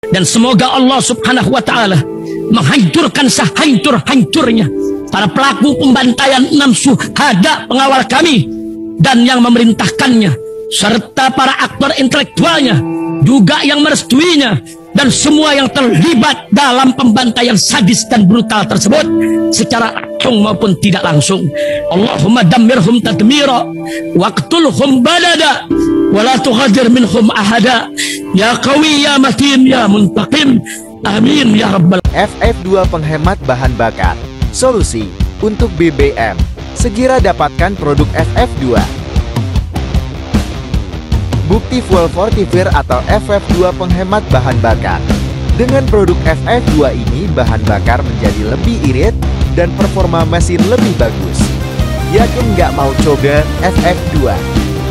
Dan semoga Allah subhanahu wa ta'ala menghancurkan sehancur-hancurnya para pelaku pembantaian 6 syuhada pengawal kami dan yang memerintahkannya, serta para aktor intelektualnya juga yang merestuinya, dan semua yang terlibat dalam pembantaian sadis dan brutal tersebut secara langsung maupun tidak langsung. Allahumma dammirhum tadmira waqtulhum balada wala tughadir minhum ahada ya qawi ya matin ya muntaqim, amin ya rabbal. FF2 penghemat bahan bakar, solusi untuk BBM. Segera dapatkan produk FF2. Bukti fuel fortifier atau FF2 penghemat bahan bakar. Dengan produk FF2 ini, bahan bakar menjadi lebih irit dan performa mesin lebih bagus. Yakin nggak mau coba FF2?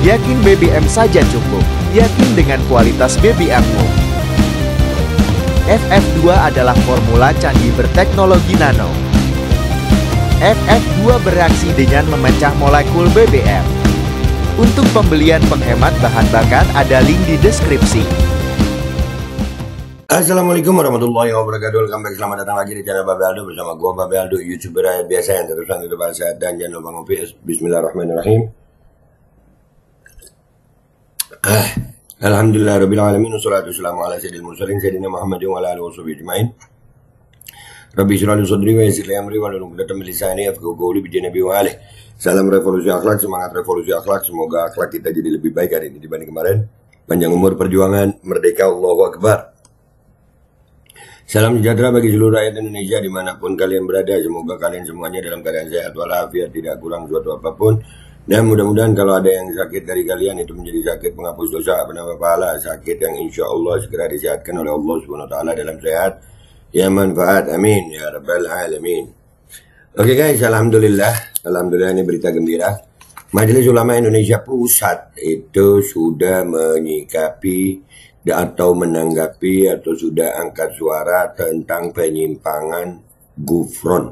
Yakin BBM saja cukup. Yakin dengan kualitas BBM-mu. FF2 adalah formula candi berteknologi nano. FF2 bereaksi dengan memecah molekul BBM. Untuk pembelian penghemat bahan bakar ada link di deskripsi. Assalamualaikum warahmatullahi wabarakatuh. Welcome back, selamat datang lagi di channel Babe Aldo bersama gua Babe Aldo, YouTuber rakyat biasa yang terus hidup sehat dan jangan lupa ngopi. Bismillahirrahmanirrahim. Alhamdulillah rabbil alamin, wassalatu wassalamu ala sayyidil mursalin sayyidina Muhammadin wa ala alihi washabihi ajmain. Rabbi shrah li sadri wa yassir li amri wahlul 'uqdatam min lisani yafqahu qawli bi Nabi wa alihi. Salam revolusi akhlak, semangat revolusi akhlak. Semoga akhlak kita jadi lebih baik hari ini dibanding kemarin. Panjang umur, perjuangan, merdeka, Allahu Akbar. Salam sejahtera bagi seluruh rakyat Indonesia dimanapun kalian berada. Semoga kalian semuanya dalam keadaan sehat walafiat, tidak kurang suatu apapun. Dan mudah-mudahan kalau ada yang sakit dari kalian itu menjadi sakit penghapus dosa, penambah pahala, sakit yang insya Allah segera disehatkan oleh Allah Subhanahu Wa Taala dalam sehat ya manfaat, amin ya rabbal alamin. Oke guys, alhamdulillah ini berita gembira. Majelis Ulama Indonesia Pusat itu sudah menyikapi atau menanggapi atau sudah angkat suara tentang penyimpangan Gufron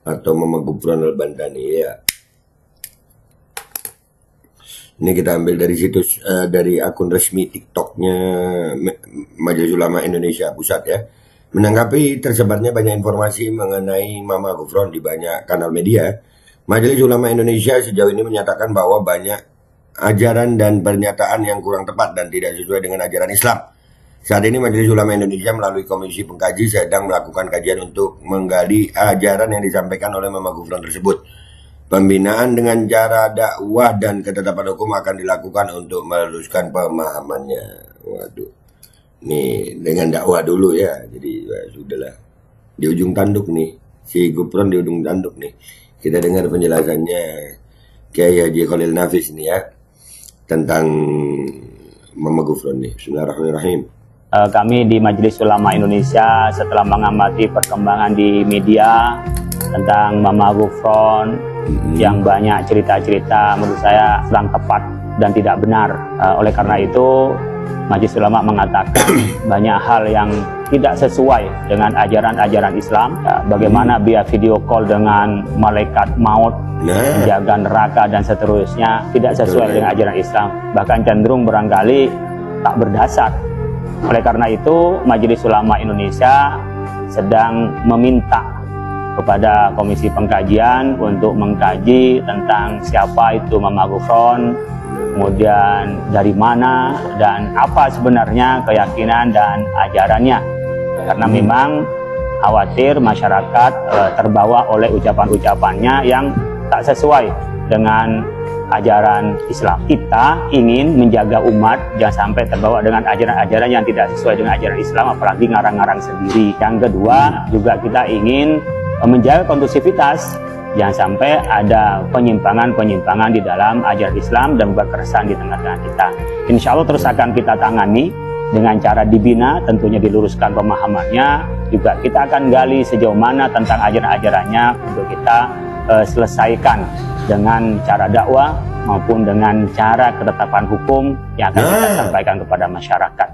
atau Mama Gufron Al-Bantani ya. Ini kita ambil dari situs dari akun resmi TikToknya Majelis Ulama Indonesia Pusat ya. Menanggapi tersebarnya banyak informasi mengenai Mama Gufron di banyak kanal media, Majelis Ulama Indonesia sejauh ini menyatakan bahwa banyak ajaran dan pernyataan yang kurang tepat dan tidak sesuai dengan ajaran Islam. Saat ini Majelis Ulama Indonesia melalui Komisi Pengkaji sedang melakukan kajian untuk menggali ajaran yang disampaikan oleh Mama Gufron tersebut. Pembinaan dengan cara dakwah dan ketetapan hukum akan dilakukan untuk meluruskan pemahamannya. Waduh. Nih dengan dakwah dulu ya. Jadi ya, sudahlah. Di ujung tanduk nih. Si Gufron di ujung tanduk nih. Kita dengar penjelasannya Kiai Haji Khalil Nafis nih ya. Tentang Mama Gufron nih. Bismillahirrahmanirrahim. Kami di Majelis Ulama Indonesia setelah mengamati perkembangan di media tentang Mama Gufron yang banyak cerita-cerita menurut saya kurang tepat dan tidak benar. Oleh karena itu Majelis Ulama mengatakan banyak hal yang tidak sesuai dengan ajaran-ajaran Islam. Bagaimana via video call dengan malaikat maut, penjaga neraka dan seterusnya tidak sesuai dengan ajaran Islam. Bahkan cenderung barangkali tak berdasar. Oleh karena itu Majelis Ulama Indonesia sedang meminta kepada Komisi Pengkajian untuk mengkaji tentang siapa itu Mama Gufron, kemudian dari mana dan apa sebenarnya keyakinan dan ajarannya. Karena memang khawatir masyarakat terbawa oleh ucapan-ucapannya yang tak sesuai dengan ajaran Islam. Kita ingin menjaga umat jangan sampai terbawa dengan ajaran-ajaran yang tidak sesuai dengan ajaran Islam, apalagi ngarang-ngarang sendiri. Yang kedua, juga kita ingin menjaga kondusivitas, jangan sampai ada penyimpangan-penyimpangan di dalam ajaran Islam dan berkeresahan di tengah-tengah kita. Insya Allah terus akan kita tangani dengan cara dibina, tentunya diluruskan pemahamannya. Juga kita akan gali sejauh mana tentang ajaran-ajarannya untuk kita selesaikan dengan cara dakwah maupun dengan cara ketetapan hukum yang akan kita sampaikan kepada masyarakat.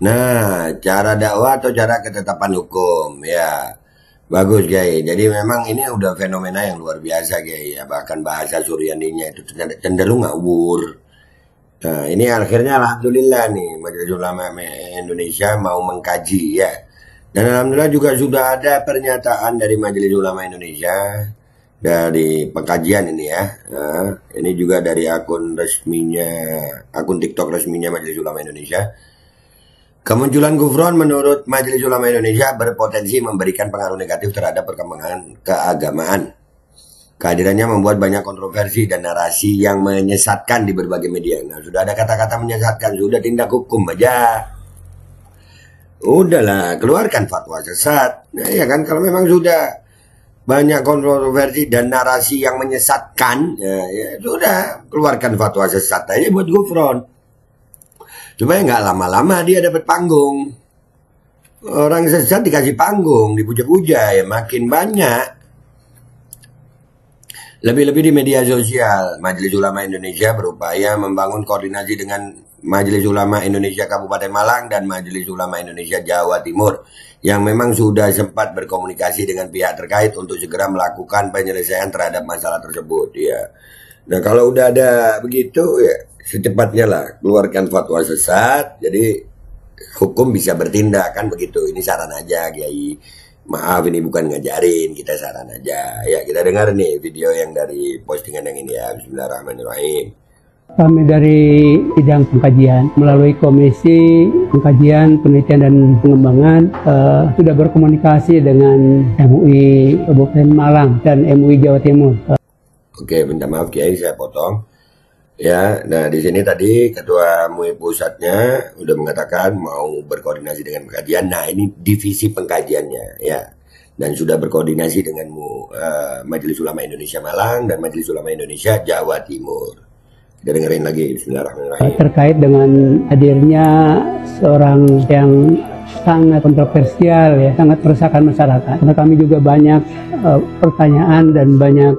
Nah, cara dakwah atau cara ketetapan hukum ya. Bagus Kiai, jadi memang ini udah fenomena yang luar biasa Kiai ya. Bahkan bahasa Suryaninya itu cenderung ngawur, Nah, ini akhirnya alhamdulillah nih Majelis Ulama Indonesia mau mengkaji ya. Dan alhamdulillah juga sudah ada pernyataan dari Majelis Ulama Indonesia dari pengkajian ini ya. Nah, ini juga dari akun TikTok resminya Majelis Ulama Indonesia. Kemunculan gufron menurut Majelis Ulama Indonesia berpotensi memberikan pengaruh negatif terhadap perkembangan keagamaan. Kehadirannya membuat banyak kontroversi dan narasi yang menyesatkan di berbagai media. Nah, sudah ada kata-kata menyesatkan, sudah tindak hukum aja. Udahlah, keluarkan fatwa sesat. Nah, ya kan, kalau memang sudah banyak kontroversi dan narasi yang menyesatkan, ya sudah, keluarkan fatwa sesat aja buat gufron. Supaya nggak lama-lama dia dapat panggung. Orang sesat dikasih panggung, dipuja-puja, ya makin banyak. Lebih-lebih di media sosial, Majelis Ulama Indonesia berupaya membangun koordinasi dengan Majelis Ulama Indonesia Kabupaten Malang dan Majelis Ulama Indonesia Jawa Timur yang memang sudah sempat berkomunikasi dengan pihak terkait untuk segera melakukan penyelesaian terhadap masalah tersebut. Ya. Nah, kalau udah ada begitu, ya secepatnya lah keluarkan fatwa sesat, jadi hukum bisa bertindak, kan begitu. Ini saran aja, Kiai. Maaf, ini bukan ngajarin, kita saran aja. Ya, kita dengar nih video yang dari postingan yang ini ya. Bismillahirrahmanirrahim. Kami dari bidang pengkajian melalui Komisi Pengkajian, Penelitian dan Pengembangan sudah berkomunikasi dengan MUI Kabupaten Malang dan MUI Jawa Timur. Oke, minta maaf Kiai, saya potong. Ya, nah di sini tadi Ketua MUI pusatnya udah mengatakan mau berkoordinasi dengan pengkajian. Nah, ini divisi pengkajiannya ya. Dan sudah berkoordinasi dengan Majelis Ulama Indonesia Malang dan Majelis Ulama Indonesia Jawa Timur. Kita dengerin lagi, bismillahirrahmanirrahim. Terkait dengan hadirnya seorang yang sangat kontroversial ya, sangat meresahkan masyarakat. Karena kami juga banyak pertanyaan dan banyak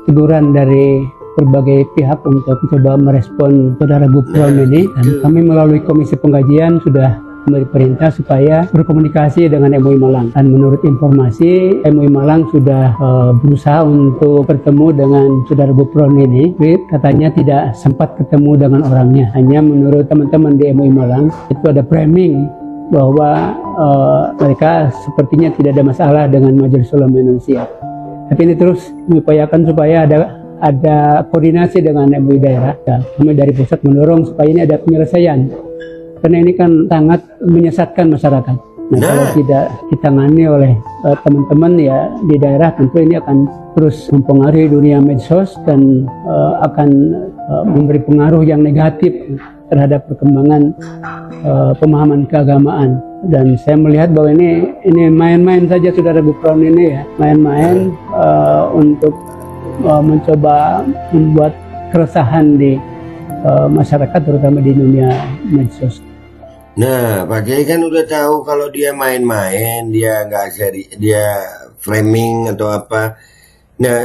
teguran dari berbagai pihak untuk mencoba merespon saudara Gufron ini, dan kami melalui Komisi Pengkajian sudah memberi perintah supaya berkomunikasi dengan MUI Malang. Dan menurut informasi, MUI Malang sudah berusaha untuk bertemu dengan saudara Gufron ini. Katanya tidak sempat ketemu dengan orangnya. Hanya menurut teman-teman di MUI Malang itu ada framing bahwa mereka sepertinya tidak ada masalah dengan Majelis Ulama Indonesia. Tapi ini terus mengupayakan supaya ada koordinasi dengan MUI daerah. Ya, kami dari pusat mendorong supaya ini ada penyelesaian, karena ini kan sangat menyesatkan masyarakat. Nah, kalau tidak ditangani oleh teman-teman ya di daerah, tentu ini akan terus mempengaruhi dunia medsos dan akan memberi pengaruh yang negatif terhadap perkembangan pemahaman keagamaan. Dan saya melihat bahwa ini main-main saja saudara Gufron ini ya, main-main untuk mencoba membuat keresahan di masyarakat, terutama di dunia medsos. Nah, Pak Kiai kan udah tahu kalau dia main-main, dia nggak seri, dia framing atau apa. Nah,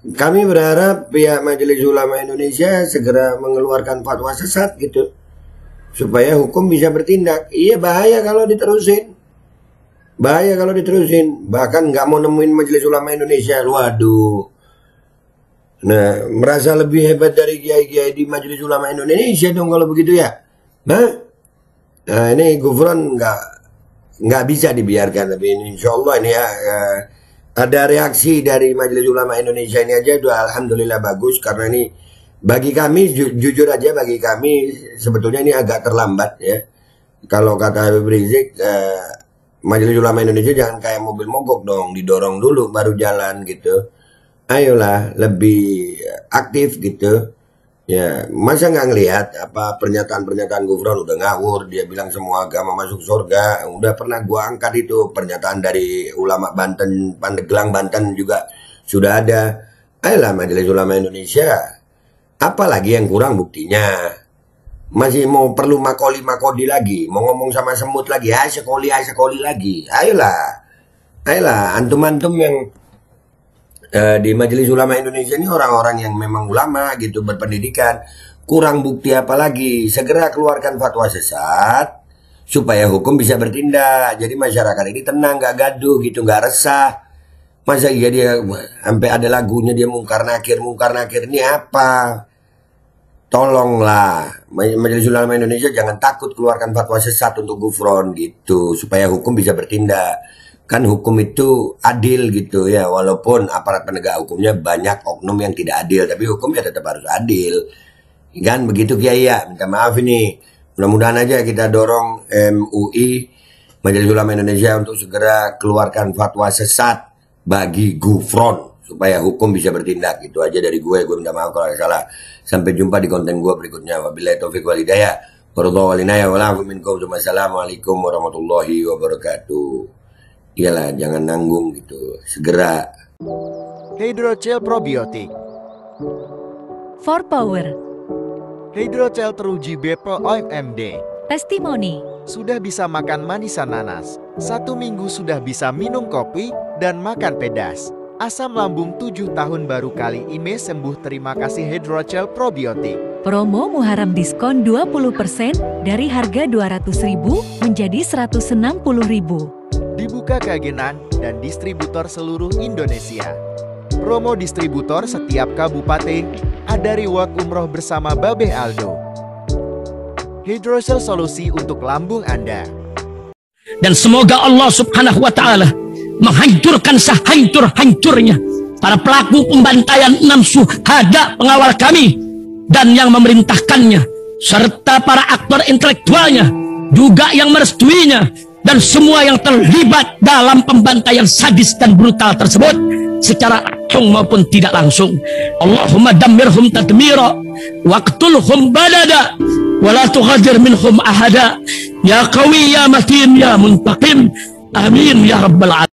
kami berharap pihak Majelis Ulama Indonesia segera mengeluarkan fatwa sesat gitu, supaya hukum bisa bertindak. Iya, bahaya kalau diterusin. Bahaya kalau diterusin. Bahkan nggak mau nemuin Majelis Ulama Indonesia. Waduh. Nah, merasa lebih hebat dari kiai-kiai di Majelis Ulama Indonesia dong kalau begitu ya. Nah, ini Gufron nggak bisa dibiarkan. Tapi ini insya Allah ini ya ada reaksi dari Majelis Ulama Indonesia ini aja udah alhamdulillah bagus, karena ini bagi kami jujur aja bagi kami sebetulnya ini agak terlambat ya. Kalau kata Habib Rizik, Majelis Ulama Indonesia jangan kayak mobil mogok dong, didorong dulu baru jalan gitu. Ayolah lebih aktif gitu ya. Masa nggak ngelihat apa pernyataan Gufron udah ngawur, dia bilang semua agama masuk surga. Udah pernah gua angkat itu pernyataan dari ulama Banten, Pandeglang Banten juga sudah ada. Ayolah Majelis Ulama Indonesia, apalagi yang kurang buktinya? Masih mau perlu makodi lagi, mau ngomong sama semut lagi, sekoli lagi. Ayolah antum-antum yang di Majelis Ulama Indonesia ini orang-orang yang memang ulama gitu, berpendidikan. Kurang bukti apa lagi? Segera keluarkan fatwa sesat supaya hukum bisa bertindak. Jadi masyarakat ini tenang, gak gaduh gitu, gak resah. Masa iya dia sampai ada lagunya dia mungkar nakir ini apa? tolonglah Majelis Ulama Indonesia jangan takut keluarkan fatwa sesat untuk Gufron gitu, supaya hukum bisa bertindak. Kan hukum itu adil gitu ya, walaupun aparat penegak hukumnya banyak oknum yang tidak adil, tapi hukum ya tetap harus adil. Kan begitu Kiai ya, minta maaf ini. Mudah-mudahan aja kita dorong MUI, Majelis Ulama Indonesia, untuk segera keluarkan fatwa sesat bagi Gufron supaya hukum bisa bertindak. Itu aja dari gue minta maaf kalau ada salah. Sampai jumpa di konten gue berikutnya. Wabillahi taufiq wal hidayah. Wassalamualaikum warahmatullahi wabarakatuh. Iyalah, jangan nanggung gitu. Segera. Hydrogel probiotik. For Power. Hydrogel teruji BPOM OMD. Testimoni. Sudah bisa makan manisan nanas. 1 minggu sudah bisa minum kopi dan makan pedas. Asam lambung 7 tahun baru kali ini sembuh. Terima kasih Hydrogel probiotik. Promo Muharram diskon 20% dari harga 200.000 menjadi 160.000. Dibuka keagenan dan distributor seluruh Indonesia. Promo distributor setiap kabupaten. Ada reward umroh bersama Babeh Aldo. Hydrogel solusi untuk lambung Anda. Dan semoga Allah Subhanahu wa Ta'ala menghancurkan sehancur-hancurnya para pelaku pembantaian 6 syuhada pengawal kami dan yang memerintahkannya, serta para aktor intelektualnya juga yang merestuinya, dan semua yang terlibat dalam pembantaian sadis dan brutal tersebut secara langsung maupun tidak langsung. Allahumma dammirhum tadmira waqtulhum badada wala tughadir minhum ahada ya qawi ya matin ya muntaqim amin ya rabbal alamin.